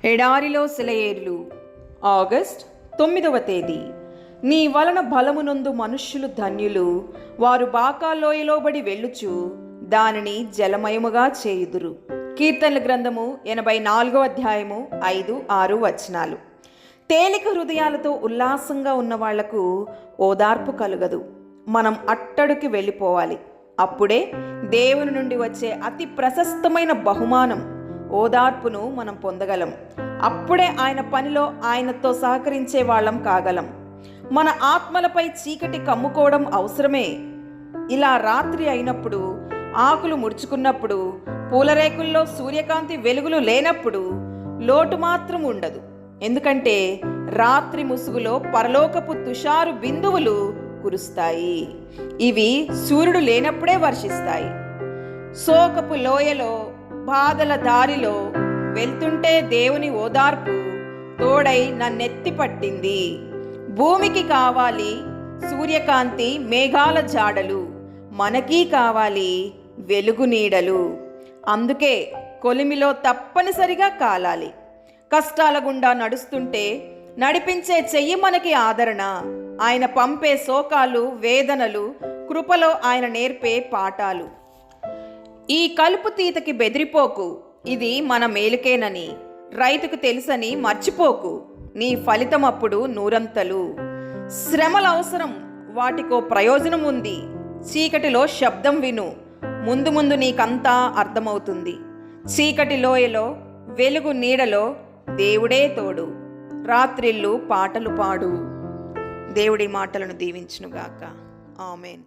ఎడారిలో సెలయేర్లు. ఆగస్ట్ 9వ తేదీ. నీ వలన బలమునందు మనుష్యులు ధన్యులు, వారు బాకాలోయలోబడి వెళ్ళుచు దానిని జలమయముగా చేయుదురు. కీర్తనల గ్రంథము 84వ అధ్యాయము 5, 6 వచనాలు. తేలిక హృదయాలతో ఉల్లాసంగా ఉన్న వాళ్లకు ఓదార్పు కలుగదు. మనం అట్టడుకి వెళ్ళిపోవాలి. అప్పుడే దేవుని నుండి వచ్చే అతి ప్రశస్తమైన బహుమానం ఓదార్పును మనం పొందగలం. అప్పుడే ఆయన పనిలో ఆయనతో సహకరించే వాళ్ళం కాగలం. మన ఆత్మలపై చీకటి కమ్ముకోవడం అవసరమే. ఇలా రాత్రి అయినప్పుడు, ఆకులు ముడుచుకున్నప్పుడు, పూలరేకుల్లో సూర్యకాంతి వెలుగులు లేనప్పుడు లోటు మాత్రం ఉండదు. ఎందుకంటే రాత్రి ముసుగులో పరలోకపు తుషారు బిందువులు కురుస్తాయి. ఇవి సూర్యుడు లేనప్పుడే వర్షిస్తాయి. శోకపు లోయలో, బాధల దారిలో వెళ్తుంటే దేవుని ఓదార్పు తోడై నన్నెత్తి పట్టింది. భూమికి కావాలి సూర్యకాంతి, మేఘాల జాడలు, మనకీ కావాలి వెలుగు నీడలు. అందుకే కొలిమిలో తప్పనిసరిగా కాలాలి. కష్టాల గుండా నడుస్తుంటే నడిపించే చెయ్యి మనకి ఆదరణ. ఆయన పంపే శోకాలు, వేదనలు కృపలో ఆయన నేర్పే పాఠాలు. ఈ కలుపు తీతకి బెదిరిపోకు, ఇది మన మేలుకేనని రైతుకు తెలుసని మర్చిపోకు. నీ ఫలితం అప్పుడు నూరంతలు. శ్రమల అవసరం, వాటికో ప్రయోజనం ఉంది. చీకటిలో శబ్దం విను, ముందు ముందు నీకంతా అర్థమవుతుంది. చీకటి లోయలో, వెలుగు నీడలో దేవుడే తోడు. రాత్రిళ్ళు పాటలు పాడు. దేవుడి మాటలను దీవించునుగాక. ఆమెన్.